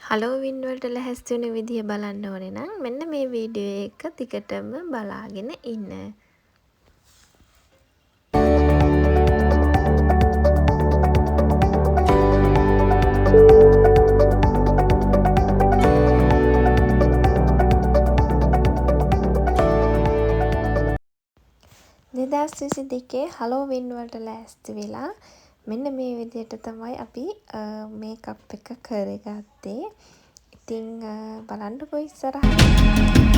හලෝවින් වලට ලැහැස්ති වෙන විදිය බලන්න ඕනේ නම් මෙන්න මේ වීඩියෝ එක දිගටම බලාගෙන ඉන්න. දෙදස් 22 හලෝවින් වලට ලෑස්ති වෙලා මෙන්න මේ විදියට තමයි අපි මේකප් එක කරගත්තේ. ඉතින් බලන්නකෝ ඉස්සරහට.